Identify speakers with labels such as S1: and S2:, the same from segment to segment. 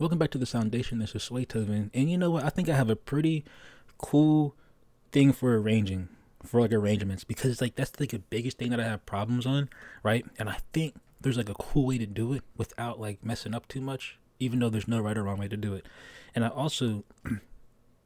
S1: Welcome back to the Foundation. This is Swaytoven. And you know what? I think I have a pretty cool thing for arranging, for like arrangements, because like that's like the biggest thing that I have problems on, right? And I think there's like a cool way to do it without like messing up too much, even though there's no right or wrong way to do it. And I also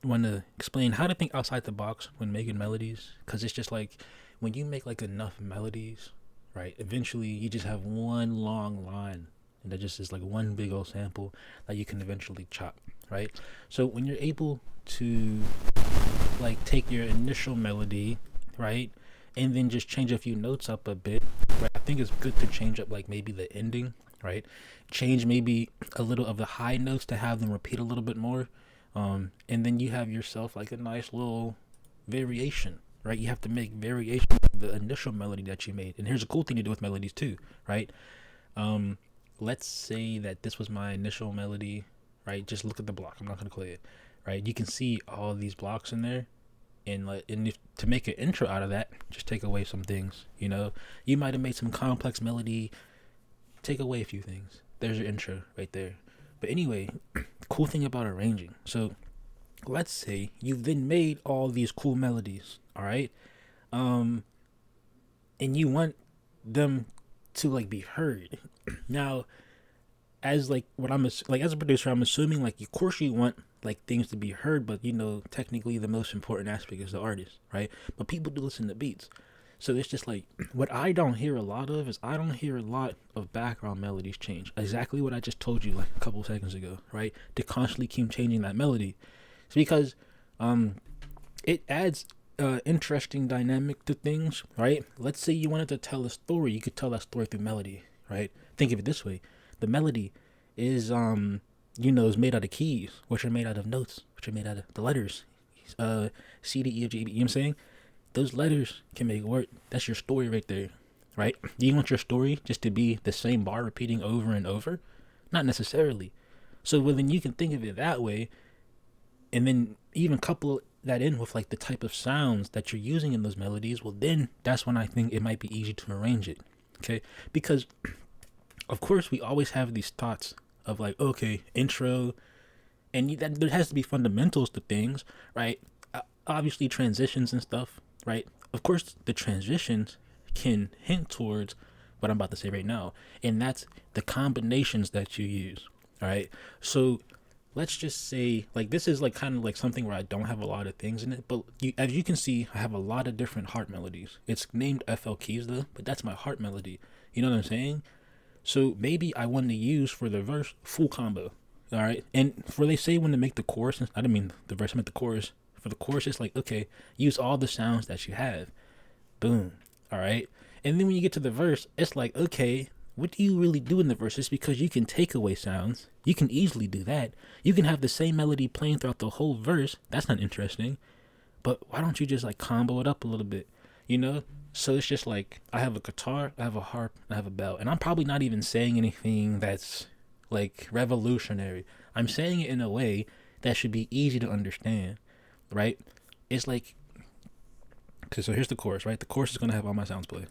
S1: want to explain how to think outside the box when making melodies, because it's just like when you make like enough melodies, right? Eventually, you just have one long line, and that just is like one big old sample that you can eventually chop, right? So when you're able to like take your initial melody, right, and then just change a few notes up a bit, right? I think it's good to change up like maybe the ending, right? Change maybe a little of the high notes to have them repeat a little bit more, and then you have yourself like a nice little variation, right? You have to make variation of the initial melody that you made. And here's a cool thing to do with melodies too, right? Um, let's say that this was my initial melody, right? Just look at the block. I'm not gonna play it, right? You can see all these blocks in there, and like, and if to make an intro out of that, just take away some things. You know, you might have made some complex melody. Take away a few things. There's your intro right there. But anyway, cool thing about arranging. So let's say you've then made all these cool melodies, all right, and you want them to like be heard. Now, as like what like as a producer, I'm assuming like of course you want like things to be heard, but you know technically the most important aspect is the artist, right? But people do listen to beats. So it's just like what I don't hear a lot of is I don't hear a lot of background melodies change. Exactly what I just told you like a couple of seconds ago, right? To constantly keep changing that melody. It's because it adds interesting dynamic to things, right? Let's say you wanted to tell a story, you could tell that story through melody, right? Think of it this way: the melody is is made out of keys, which are made out of notes, which are made out of the letters, C D E F G. You know what I'm saying? Those letters can make work. That's your story right there, right? Do you want your story just to be the same bar repeating over and over? Not necessarily. So well, then you can think of it that way, and then even couple that in with like the type of sounds that you're using in those melodies. Well, then that's when I think it might be easy to arrange it, okay? Because of course we always have these thoughts of like, okay, intro, and that there has to be fundamentals to things, right? Obviously transitions and stuff, right? Of course the transitions can hint towards what I'm about to say right now, and that's the combinations that you use, all right? So let's just say like this is like kind of like something where I don't have a lot of things in it, but as you can see, I have a lot of different heart melodies. It's named FL keys though, but that's my heart melody. You know what I'm saying? So maybe I want to use for the verse full combo. All right. And for they say when to make the chorus, I didn't mean the verse, I meant the chorus. For the chorus, it's like, okay, use all the sounds that you have. Boom. All right. And then when you get to the verse, it's like, okay, what do you really do in the verse? It's because you can take away sounds. You can easily do that. You can have the same melody playing throughout the whole verse. That's not interesting. But why don't you just like combo it up a little bit? You know? So it's just like I have a guitar, I have a harp, I have a bell. And I'm probably not even saying anything that's like revolutionary. I'm saying it in a way that should be easy to understand, right? It's like, okay, so here's the chorus, right? The chorus is going to have all my sounds play.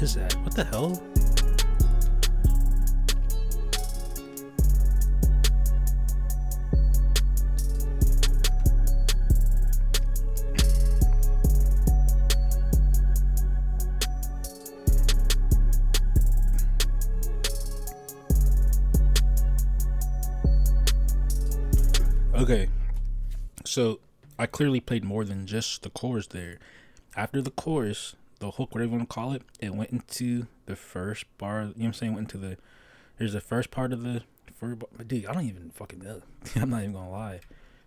S1: Is that what the hell? Okay, so I clearly played more than just the chorus there. After the chorus, the hook, whatever you want to call it, it went into the first bar. You know what I'm saying? Went into there's the first part of the first bar. Dude, I don't even fucking know. I'm not even gonna lie.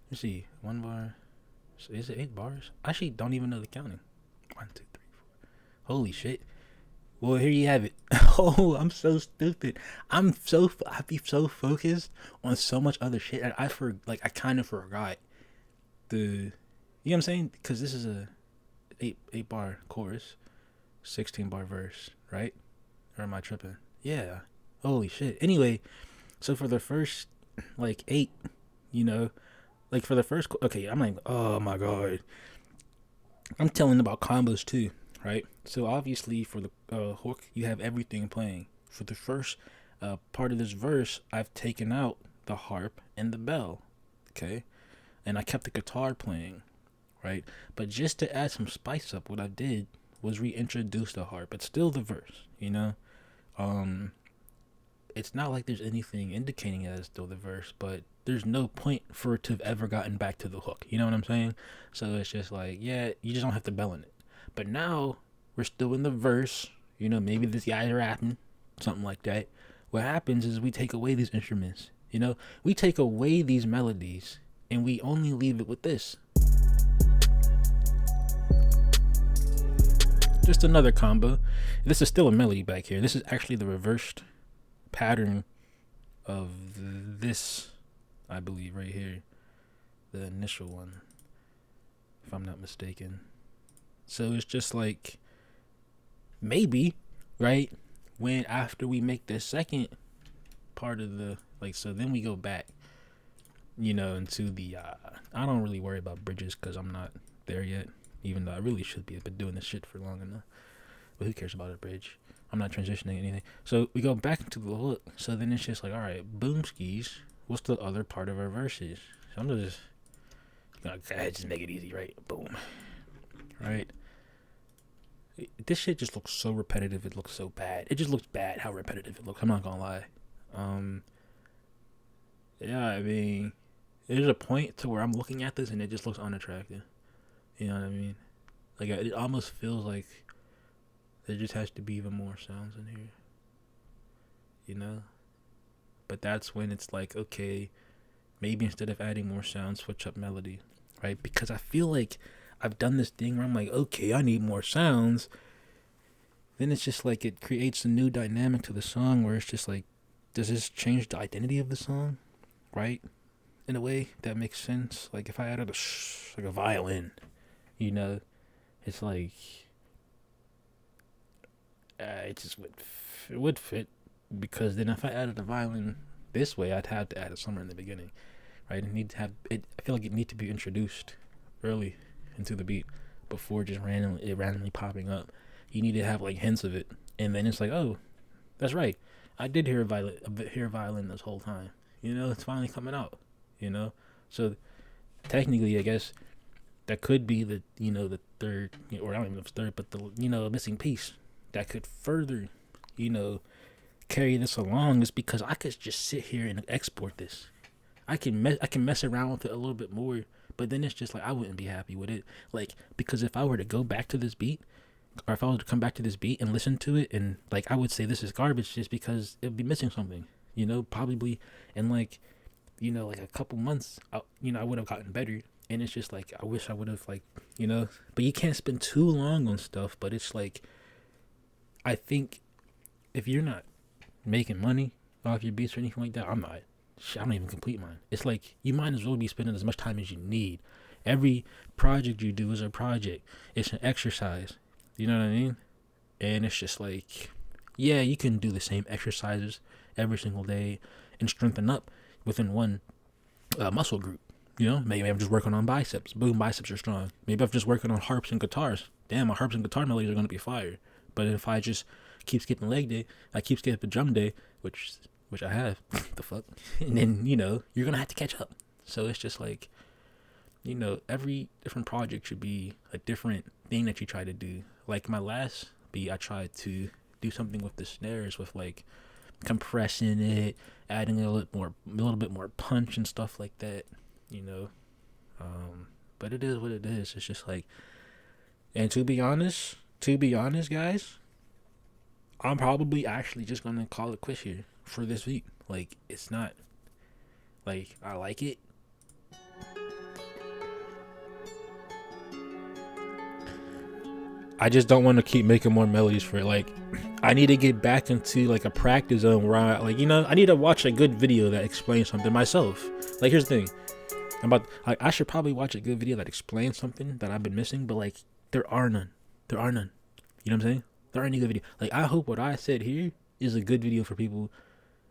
S1: Let's see, one bar. So is it 8 bars? I actually don't even know the counting. 1, 2, 3, 4. Holy shit. Well, here you have it. Oh, I'm so stupid. I be so focused on so much other shit, and I kind of forgot the, you know what I'm saying? Because this is a eight bar chorus, 16 bar verse, right? Or am I tripping? Yeah. Holy shit. Anyway, so for the first like 8, you know, like for the first, okay, I'm like, oh my god, I'm telling about combos too, right? So obviously for the hook, you have everything playing. For the first part of this verse, I've taken out the harp and the bell, okay, and I kept the guitar playing, right? But just to add some spice up, what I did was reintroduce the harp. It's still the verse, you know. It's not like there's anything indicating that it's still the verse, but there's no point for it to have ever gotten back to the hook. You know what I'm saying? So it's just like, yeah, you just don't have to bell in it. But now we're still in the verse. You know, maybe this guy's rapping, something like that. What happens is we take away these instruments. You know, we take away these melodies and we only leave it with this. Just another combo. This is still a melody back here. This is actually the reversed pattern of this, I believe, right here, the initial one, if I'm not mistaken. So it's just like, maybe, right, when after we make the second part of the, like, so then we go back, you know, into the I don't really worry about bridges because I'm not there yet, even though I really should be. I've been doing this shit for long enough, but who cares about a bridge? I'm not transitioning anything. So we go back into the hook. So then it's just like, all right, boom skis. What's the other part of our verses? So I'm just, just make it easy, right? Boom. Right? This shit just looks so repetitive. It looks so bad. It just looks bad how repetitive it looks. I'm not gonna lie. Yeah, I mean, there's a point to where I'm looking at this and it just looks unattractive. You know what I mean? Like, it almost feels like there just has to be even more sounds in here, you know? But that's when it's like, okay, maybe instead of adding more sounds, switch up melody, right? Because I feel like I've done this thing where I'm like, okay, I need more sounds. Then it's just like it creates a new dynamic to the song where it's just like, does this change the identity of the song, right? In a way that makes sense. Like if I added like a violin, you know, it's like, it just would fit, because then if I added a violin this way, I'd have to add it somewhere in the beginning, right? It need to have it. I feel like it need to be introduced early into the beat before just randomly popping up. You need to have like hints of it, and then it's like, oh, that's right. I did hear violin this whole time. You know, it's finally coming out. You know, so technically, I guess that could be the the third, or I don't even know if it's third, but the missing piece that could further, carry this along, is because I could just sit here and export this. I can mess around with it a little bit more, but then it's just like I wouldn't be happy with it. Like, because if I were to go back to this beat, or if I was to come back to this beat and listen to it, and like I would say this is garbage just because it'd be missing something, probably, and like, like a couple months, I would have gotten better. And it's just like, I wish I would have, like, but you can't spend too long on stuff. But it's like, I think if you're not making money off your beats or anything like that, I'm not. I don't even complete mine. It's like, you might as well be spending as much time as you need. Every project you do is a project. It's an exercise. You know what I mean? And it's just like, yeah, you can do the same exercises every single day and strengthen up within one muscle group. Maybe I'm just working on biceps. Boom, biceps are strong. Maybe I'm just working on harps and guitars. Damn, my harps and guitar melodies are going to be fire. But if I just keep skipping leg day, I keep skipping drum day, which I have, the fuck, and then, you're going to have to catch up. So it's just like, every different project should be a different thing that you try to do. Like my last beat, I tried to do something with the snares, with like compressing it, adding a little bit more punch and stuff like that. But it is what it is. It's just like, and to be honest, To be honest, guys, I'm probably actually just gonna call it quits here for this week. Like, it's not like I like it. I just don't want to keep making more melodies for it. Like, I need to get back into like a practice zone where I like, I need to watch a good video that explains something myself. Like, here's the thing. I should probably watch a good video that explains something that I've been missing, but like there are none. There are none. You know what I'm saying? There aren't any good video. Like, I hope what I said here is a good video for people,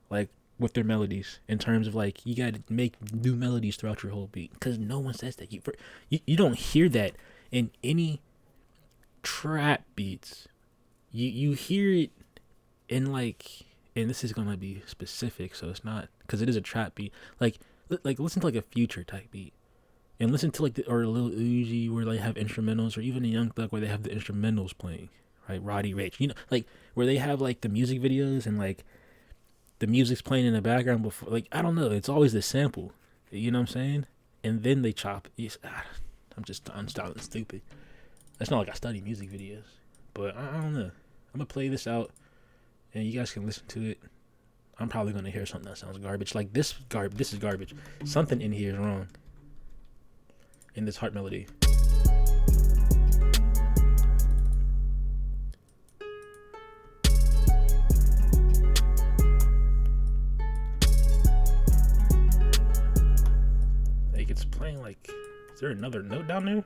S1: like, with their melodies, in terms of like, you gotta make new melodies throughout your whole beat, because no one says that. You don't hear that in any trap beats. You hear it in like, and this is gonna be specific, so it's not, because it is a trap beat. Like listen to like a Future type beat, and listen to like or a Lil Uzi where they have instrumentals, or even a Young Thug where they have the instrumentals playing, right? Roddy Ricch, like where they have like the music videos and like the music's playing in the background before, like, I don't know, it's always the sample, you know what I'm saying? And then they chop. I'm sounding stupid. It's not like I study music videos, but I don't know. I'm gonna play this out, and you guys can listen to it. I'm probably gonna hear something that sounds garbage. Like this is garbage. Something in here is wrong. In this heart melody. Like, it's playing like, is there another note down there?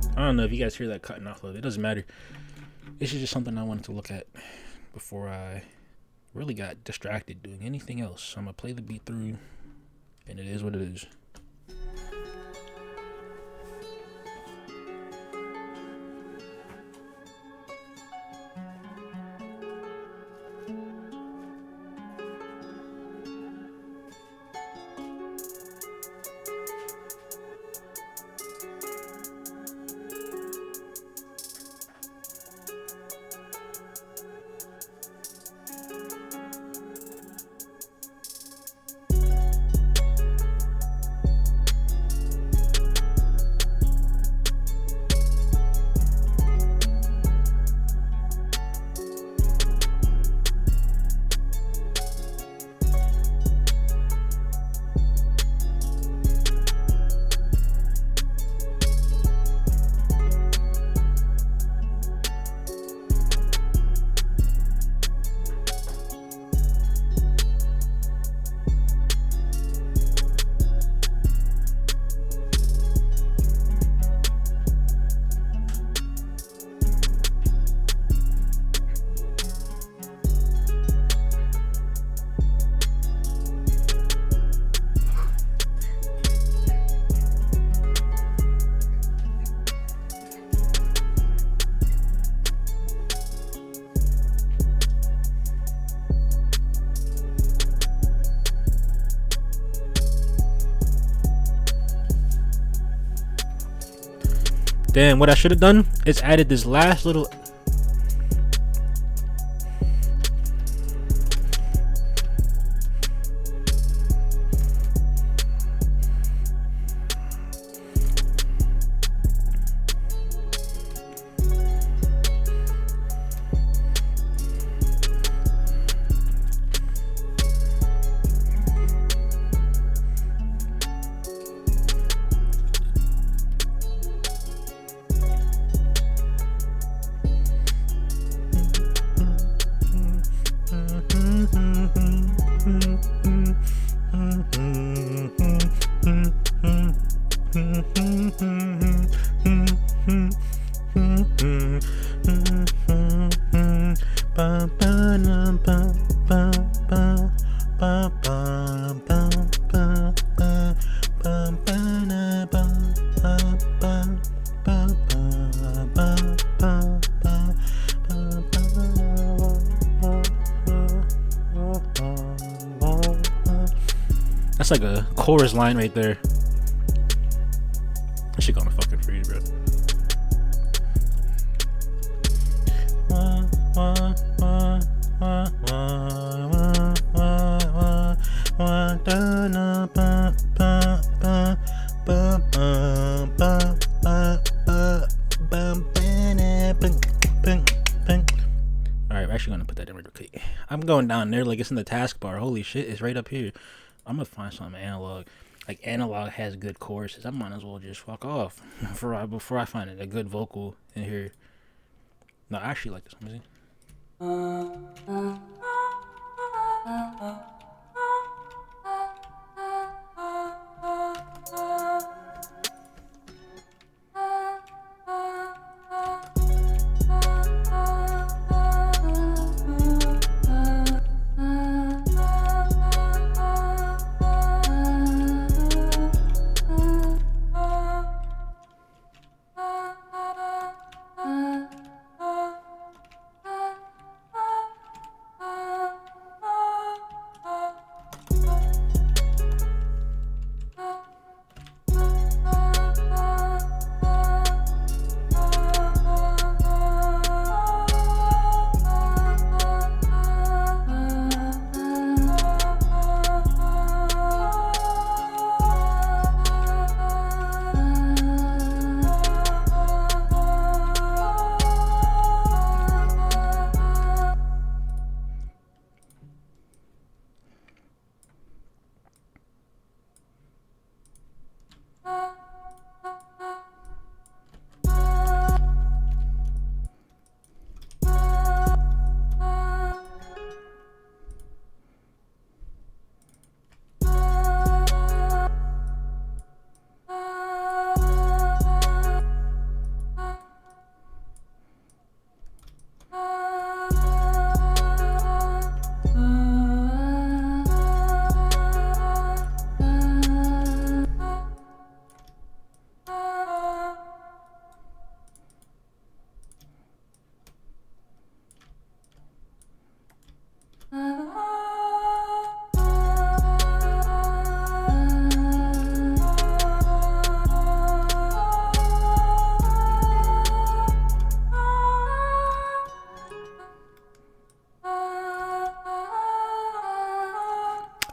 S1: I don't know if you guys hear that cutting off of it. It doesn't matter. This is just something I wanted to look at before I really got distracted doing anything else. So I'm going to play the beat through, and it is what it is. Damn, what I should have done is added this last little. That's like a chorus line right there. That shit gonna fucking freeze, bro. going down there like it's in the taskbar. Holy shit, it's right up here. I'm gonna find something analog. Like analog has good choruses. I might as well just fuck off before I find it a good vocal in here. No, I actually like this. Let me see.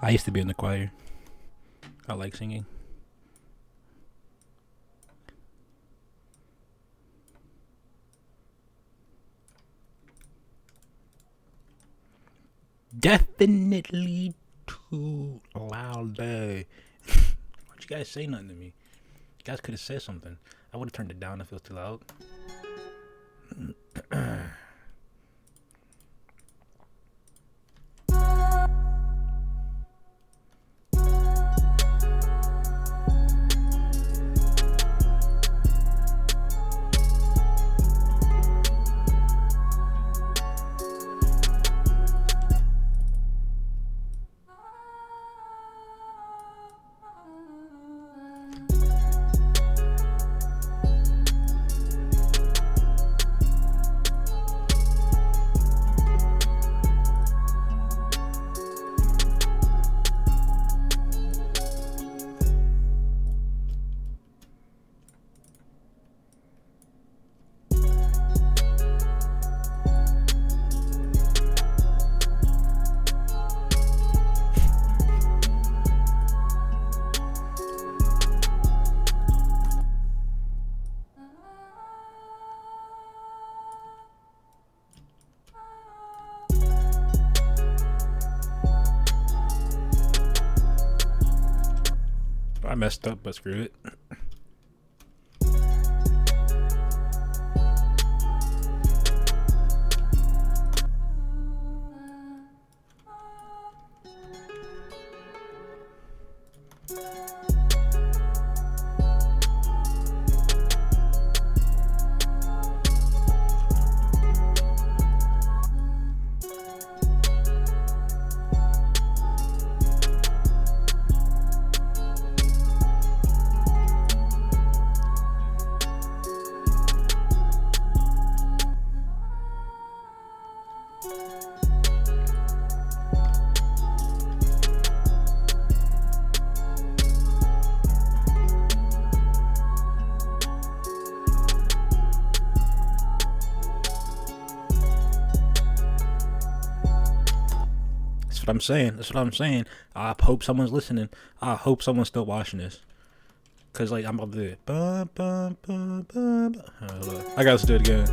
S1: I used to be in the choir. I like singing. Definitely too loud. Why'd you guys say nothing to me? You guys could have said something. I would have turned it down if it was too loud. I messed up, but screw it. That's what I'm saying. That's what I'm saying. I hope someone's listening. I hope someone's still watching this. Cause like I'm about to do it. I gotta do it again.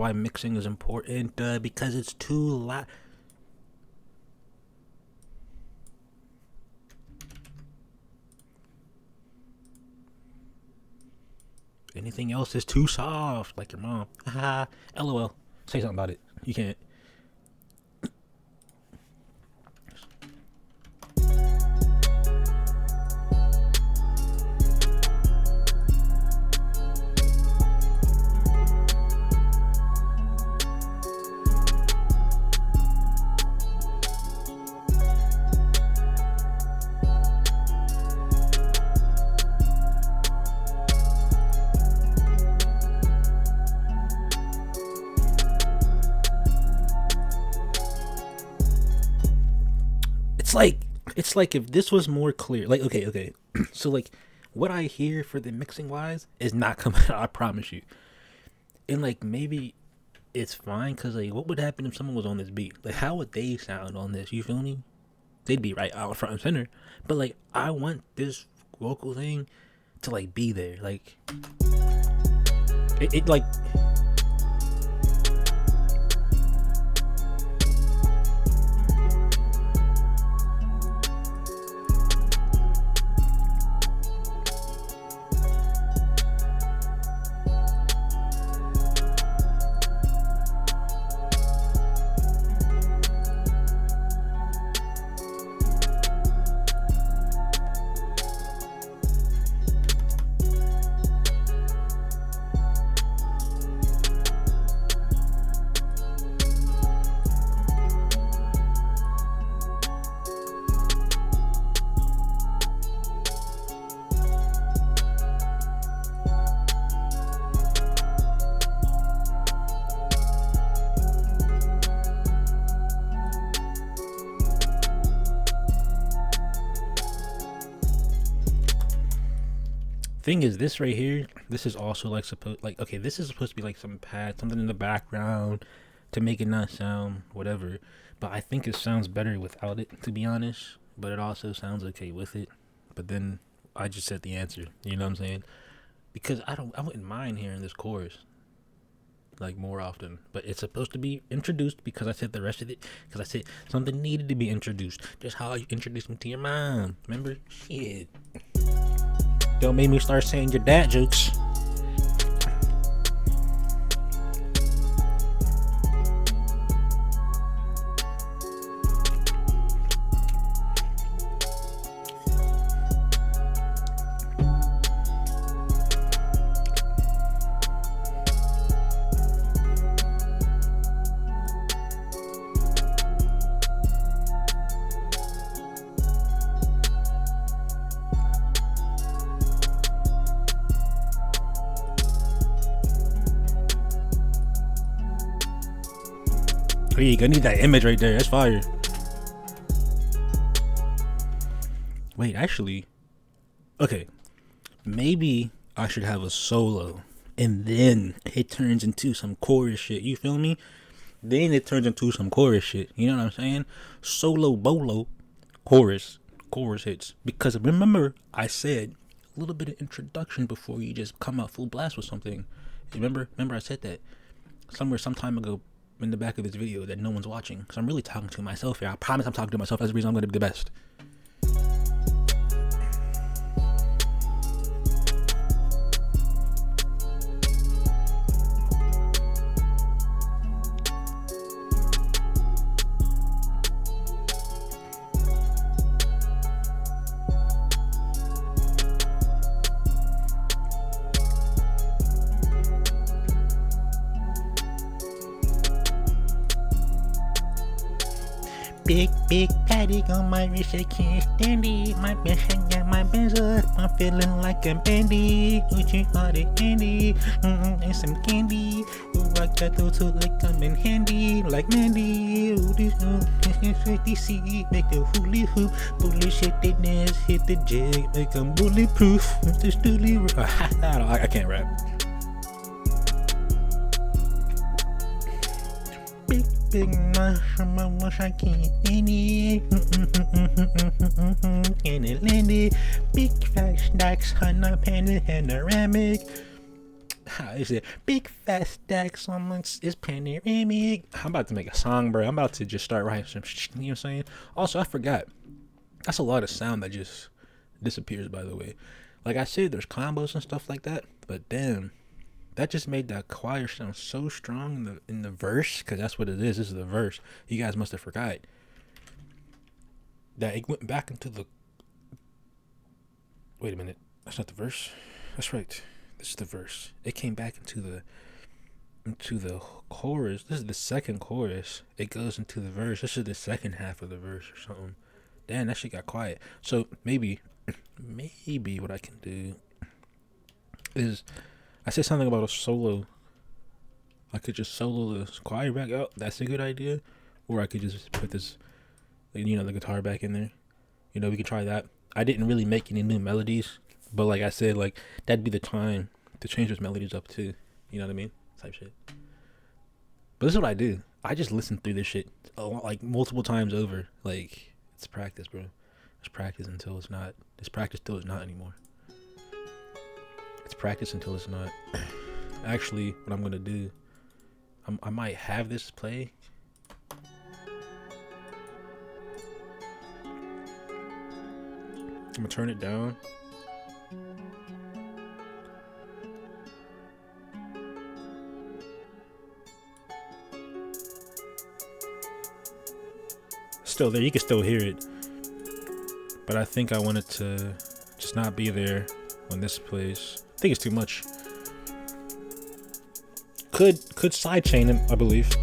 S1: why mixing is important, because it's too loud. Anything else is too soft, like your mom. Haha. LOL. Say something about it. You can't. It's like if this was more clear. Like, okay. So like what I hear for the mixing wise is not coming out, I promise you. And like maybe it's fine, cause like what would happen if someone was on this beat? Like how would they sound on this? You feel me? They'd be right out front and center. But like I want this vocal thing to like be there. Like it like thing is, this right here, this is also like supposed, like, okay, this is supposed to be like some pad, something in the background to make it not sound whatever. But I think it sounds better without it, to be honest. But it also sounds okay with it. But then I just said the answer. You know what I'm saying? Because I wouldn't mind hearing this chorus like more often. But it's supposed to be introduced because I said the rest of it. Because I said something needed to be introduced. Just how you introduced me to your mom. Remember? Shit. Don't make me start saying your dad jokes. I need that image right there. That's fire. Wait, actually, okay. Maybe I should have a solo, and then it turns into some chorus shit. You feel me? Then it turns into some chorus shit. You know what I'm saying? Solo bolo, chorus hits. Because remember, I said a little bit of introduction before you just come out full blast with something. Remember I said that some time ago. In the back of this video that no one's watching, because I'm really talking to myself here. I promise I'm talking to myself. That's the reason I'm going to be the best. Big paddock on my wrist, I can't stand it. My best, I got my Benz up. I'm feeling like a bandit. Uchi all the candy, and some candy. Ooh, I got those two like I'm in handy, like Mandy. Ooh, this 50C, make a hula hoop. Bullshit, they dance, hit the jig, make them bulletproof. Just I can't rap. Big mushroom, I wish I can't stand it. And it landed. Big fat stacks, 100 panel panoramic. They said big fat stacks on it's panoramic. I'm about to make a song, bro. I'm about to just start writing some. You know what I'm saying? Also, I forgot. That's a lot of sound that just disappears. By the way, like I said, there's combos and stuff like that. But damn, that just made that choir sound so strong in the verse, because that's what it is. This is the verse. You guys must have forgot that it went back into the. Wait a minute. That's not the verse. That's right. This is the verse. It came back into the chorus. This is the second chorus. It goes into the verse. This is the second half of the verse or something. Damn, that shit got quiet. So maybe what I can do is I said something about a solo. I could just solo the choir back out. That's a good idea. Or I could just put this, the guitar back in there. We could try that. I didn't really make any new melodies, but like I said, like that'd be the time to change those melodies up too. You know what I mean? Type shit. But this is what I do. I just listen through this shit like multiple times over. Like it's practice, bro. It's practice until it's not. It's practice till it's not anymore. It's practice until it's not. Actually, what I'm gonna do, I might have this play. I'm gonna turn it down. Still there, you can still hear it. But I think I want it to just not be there when this plays. I think it's too much. Could sidechain it, I believe.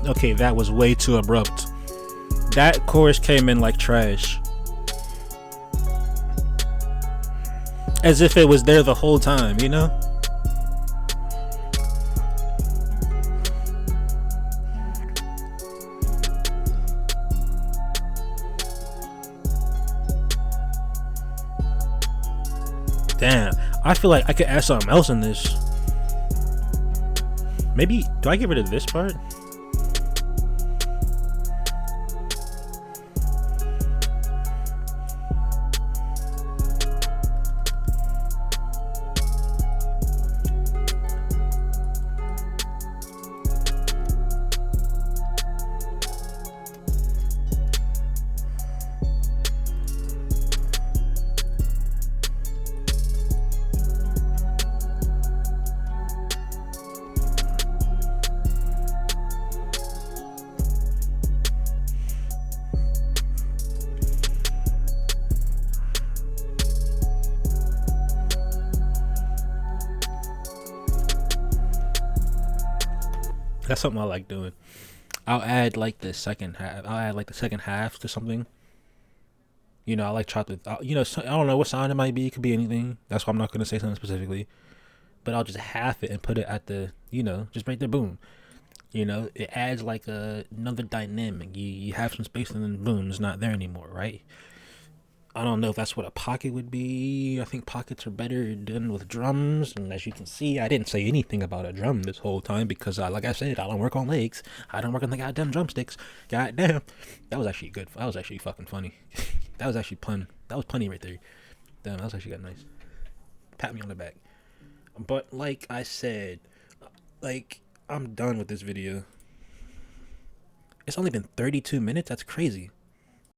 S1: Okay, that was way too abrupt. That chorus came in like trash. As if it was there the whole time, you know? Damn, I feel like I could add something else in this. Maybe, do I get rid of this part? That's something I like doing. I'll add like the second half. I'll add like the second half to something. I like chocolate. I don't know what sound it might be. It could be anything. That's why I'm not going to say something specifically. But I'll just half it and put it at the, just right there, boom. It adds like another dynamic. You have some space and then boom, it's not there anymore, right? I don't know if that's what a pocket would be. I think pockets are better done with drums. And as you can see, I didn't say anything about a drum this whole time because, like I said, I don't work on legs. I don't work on the goddamn drumsticks. Goddamn. That was actually good. That was actually fucking funny. That was actually pun. That was punny right there. Damn, that was actually got nice. Pat me on the back. But like I said, I'm done with this video. It's only been 32 minutes. That's crazy.